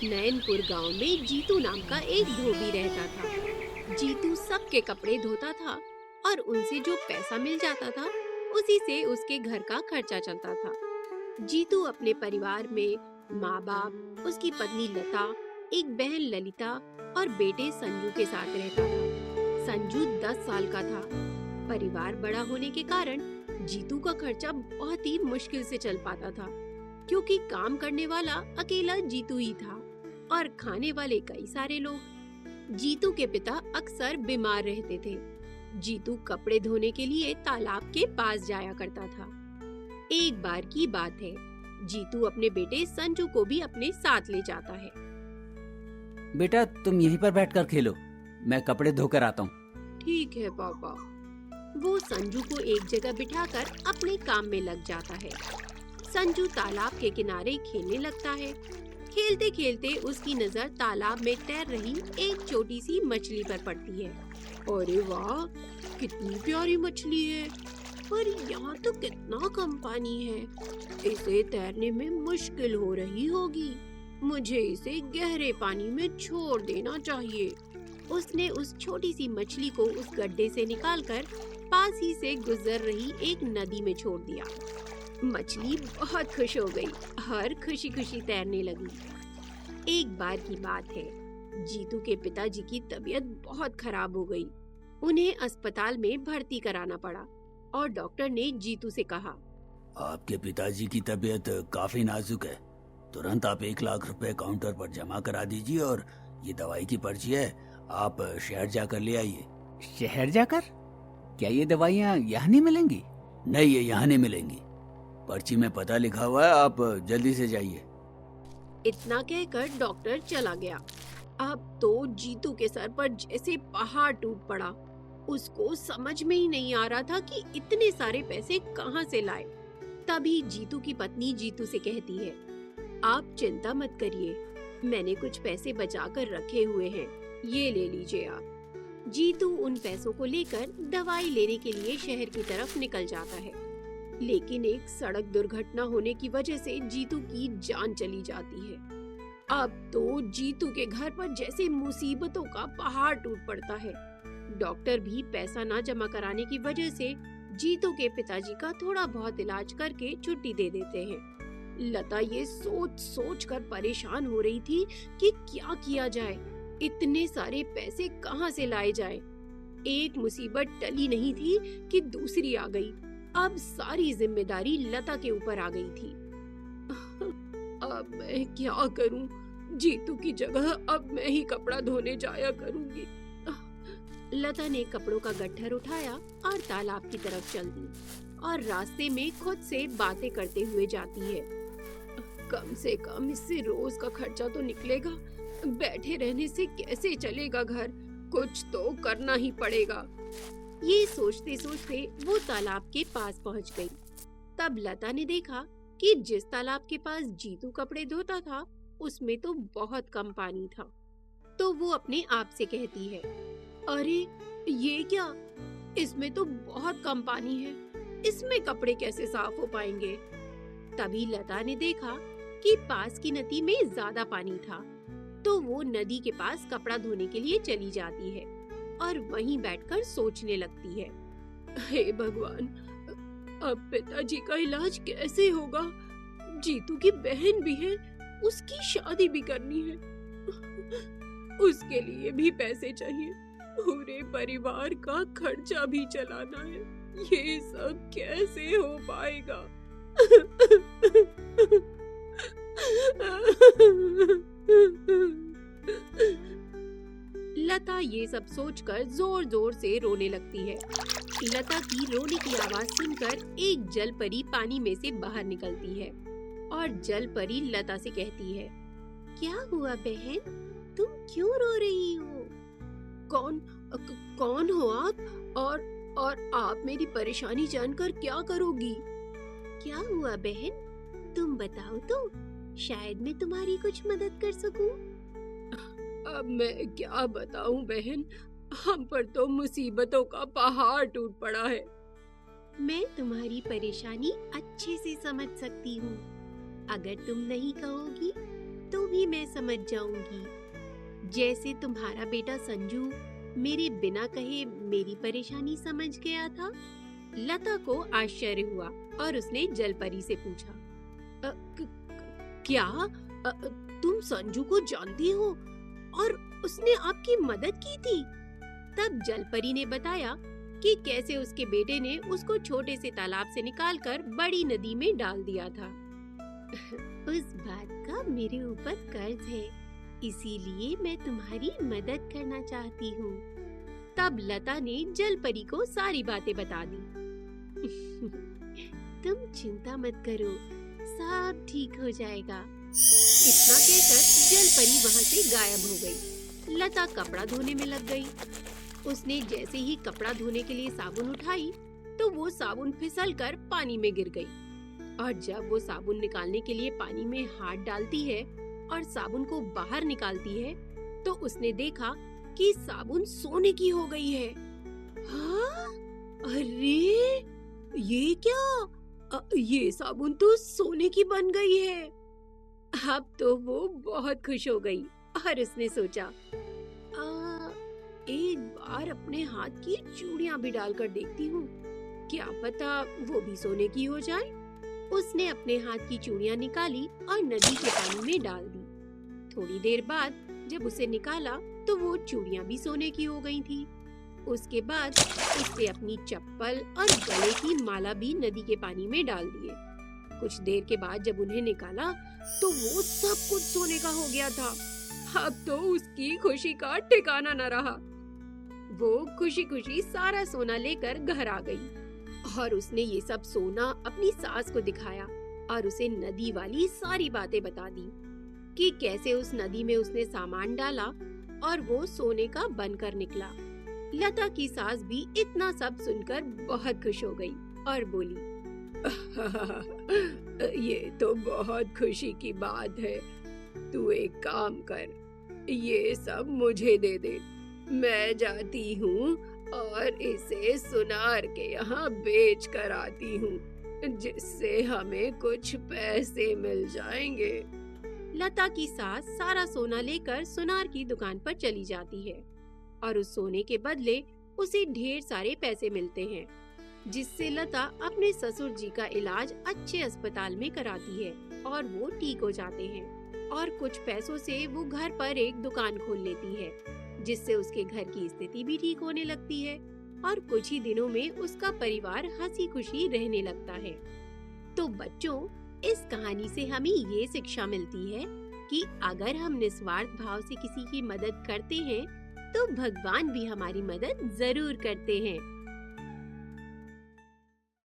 नैनपुर गांव में जीतू नाम का एक धोबी रहता था। जीतू सबके कपड़े धोता था और उनसे जो पैसा मिल जाता था उसी से उसके घर का खर्चा चलता था। जीतू अपने परिवार में माँ बाप, उसकी पत्नी लता, एक बहन ललिता और बेटे संजू के साथ रहता था। संजू 10 साल का था। परिवार बड़ा होने के कारण जीतू का खर्चा बहुत ही मुश्किल से चल पाता था, क्योंकि काम करने वाला अकेला जीतू ही था और खाने वाले कई सारे लोग। जीतू के पिता अक्सर बीमार रहते थे। जीतू कपड़े धोने के लिए तालाब के पास जाया करता था। एक बार की बात है, जीतू अपने बेटे संजू को भी अपने साथ ले जाता है। बेटा तुम यहीं पर बैठकर खेलो, मैं कपड़े धोकर आता हूँ। ठीक है पापा। वो संजू को एक जगह बिठाकर अपने काम में लग जाता है। संजू तालाब के किनारे खेलने लगता है। खेलते खेलते उसकी नजर तालाब में तैर रही एक छोटी सी मछली पर पड़ती है। अरे वाह, कितनी प्यारी मछली है, पर यहाँ तो कितना कम पानी है। इसे तैरने में मुश्किल हो रही होगी। मुझे इसे गहरे पानी में छोड़ देना चाहिए। उसने उस छोटी सी मछली को उस गड्ढे से निकालकर पास ही से गुजर रही एक नदी में छोड़ दिया। मछली बहुत खुश हो गई और खुशी खुशी तैरने लगी। एक बार की बात है, जीतू के पिताजी की तबीयत बहुत खराब हो गई। उन्हें अस्पताल में भर्ती कराना पड़ा और डॉक्टर ने जीतू से कहा, आपके पिताजी की तबीयत काफी नाजुक है, तुरंत आप 1 लाख रुपए काउंटर पर जमा करा दीजिए और ये दवाई की पर्ची है, आप शहर जाकर ले आइए। शहर जाकर? क्या ये दवाइयाँ यहाँ नहीं मिलेंगी? नहीं, ये यहाँ नहीं मिलेंगी, पर्ची में पता लिखा हुआ है, आप जल्दी से जाइए। इतना कहकर डॉक्टर चला गया। अब तो जीतू के सर पर जैसे पहाड़ टूट पड़ा। उसको समझ में ही नहीं आ रहा था कि इतने सारे पैसे कहाँ से लाए। तभी जीतू की पत्नी जीतू से कहती है, आप चिंता मत करिए, मैंने कुछ पैसे बचा कर रखे हुए हैं, ये ले लीजिए आप। जीतू उन पैसों को लेकर दवाई लेने के लिए शहर की तरफ निकल जाता है, लेकिन एक सड़क दुर्घटना होने की वजह से जीतू की जान चली जाती है। अब तो जीतू के घर पर जैसे मुसीबतों का पहाड़ टूट पड़ता है। डॉक्टर भी पैसा ना जमा कराने की वजह से जीतू के पिताजी का थोड़ा बहुत इलाज करके छुट्टी दे देते हैं। लता ये सोच सोच कर परेशान हो रही थी कि क्या किया जाए, इतने सारे पैसे कहाँ से लाए जाए। एक मुसीबत टली नहीं थी कि दूसरी आ गई। अब सारी जिम्मेदारी लता के ऊपर आ गई थी। अब मैं क्या करूं? जीतू की जगह अब मैं ही कपड़ा धोने जाया करूंगी। लता ने कपड़ों का गट्ठर उठाया और तालाब की तरफ चल दी और रास्ते में खुद से बातें करते हुए जाती है। कम से कम इससे रोज का खर्चा तो निकलेगा। बैठे रहने से कैसे चलेगा घर, कुछ तो करना ही पड़ेगा। ये सोचते सोचते वो तालाब के पास पहुंच गई। तब लता ने देखा कि जिस तालाब के पास जीतू कपड़े धोता था उसमें तो बहुत कम पानी था। तो वो अपने आप से कहती है, अरे ये क्या, इसमें तो बहुत कम पानी है, इसमें कपड़े कैसे साफ हो पाएंगे। तभी लता ने देखा कि पास की नदी में ज्यादा पानी था, तो वो नदी के पास कपड़ा धोने के लिए चली जाती है और वहीं बैठकर सोचने लगती है, हे भगवान, अब पिताजी का इलाज कैसे होगा? जीतू की बहन भी है, उसकी शादी भी करनी है, उसके लिए भी पैसे चाहिए, पूरे परिवार का खर्चा भी चलाना है। ये सब कैसे हो पाएगा? लता ये सब सोचकर जोर जोर से रोने लगती है। लता की रोने की आवाज सुनकर एक जल परी पानी में से बाहर निकलती है और जल परी लता से कहती है, क्या हुआ बहन, तुम क्यों रो रही हो? कौन हो आप और आप मेरी परेशानी जानकर क्या करोगी? क्या हुआ बहन, तुम बताओ तो, शायद मैं तुम्हारी कुछ मदद कर सकूं। अब मैं क्या बताऊं बहन, हम पर तो मुसीबतों का पहाड़ टूट पड़ा है। मैं तुम्हारी परेशानी अच्छे से समझ सकती हूँ। अगर तुम नहीं कहोगी भी मैं समझ जाऊंगी। जैसे तुम्हारा बेटा संजू मेरे बिना कहे मेरी परेशानी समझ गया था। लता को आश्चर्य हुआ और उसने जलपरी से पूछा, क्या तुम संजू को जानती हो और उसने आपकी मदद की थी? तब जलपरी ने बताया कि कैसे उसके बेटे ने उसको छोटे से तालाब से निकालकर बड़ी नदी में डाल दिया था। उस बात का मेरे ऊपर कर्ज है, इसीलिए मैं तुम्हारी मदद करना चाहती हूँ। तब लता ने जलपरी को सारी बातें बता दी। तुम चिंता मत करो, सब ठीक हो जाएगा। इतना कहकर जलपरी वहाँ से गायब हो गई। लता कपड़ा धोने में लग गई। उसने जैसे ही कपड़ा धोने के लिए साबुन उठाई तो वो साबुन फिसलकर पानी में गिर गई। और जब वो साबुन निकालने के लिए पानी में हाथ डालती है और साबुन को बाहर निकालती है तो उसने देखा कि साबुन सोने की हो गई है। हाँ? अरे ये क्या? ये साबुन तो सोने की बन गई है। अब तो वो बहुत खुश हो गई और उसने सोचा, एक बार अपने हाथ की चूड़ियां भी डालकर देखती हूँ, क्या पता वो भी सोने की हो जाए। उसने अपने हाथ की चूड़ियां निकाली और नदी के पानी में डाल दी। थोड़ी देर बाद जब उसे निकाला तो वो चूड़ियां भी सोने की हो गई थी। उसके बाद उसने अपनी चप्पल और गले की माला भी नदी के पानी में डाल दिए। कुछ देर के बाद जब उन्हें निकाला तो वो सब कुछ सोने का हो गया था। अब तो उसकी खुशी का ठिकाना न रहा। वो खुशी खुशी सारा सोना लेकर घर आ गई और उसने ये सब सोना अपनी सास को दिखाया और उसे नदी वाली सारी बातें बता दी कि कैसे उस नदी में उसने सामान डाला और वो सोने का बनकर निकला। लता की सास भी इतना सब सुनकर बहुत खुश हो गई और बोली, ये तो बहुत खुशी की बात है। तू एक काम कर, ये सब मुझे दे दे। मैं जाती हूँ और इसे सुनार के यहाँ बेच कर आती हूँ, जिससे हमें कुछ पैसे मिल जाएंगे। लता की सास सारा सोना लेकर सुनार की दुकान पर चली जाती है और उस सोने के बदले उसे ढेर सारे पैसे मिलते हैं, जिससे लता अपने ससुर जी का इलाज अच्छे अस्पताल में कराती है और वो ठीक हो जाते हैं। और कुछ पैसों से वो घर पर एक दुकान खोल लेती है, जिससे उसके घर की स्थिति भी ठीक होने लगती है और कुछ ही दिनों में उसका परिवार हंसी खुशी रहने लगता है। तो बच्चों, इस कहानी से हमें ये शिक्षा मिलती है कि अगर हम निस्वार्थ भाव से किसी की मदद करते हैं तो भगवान भी हमारी मदद जरूर करते हैं।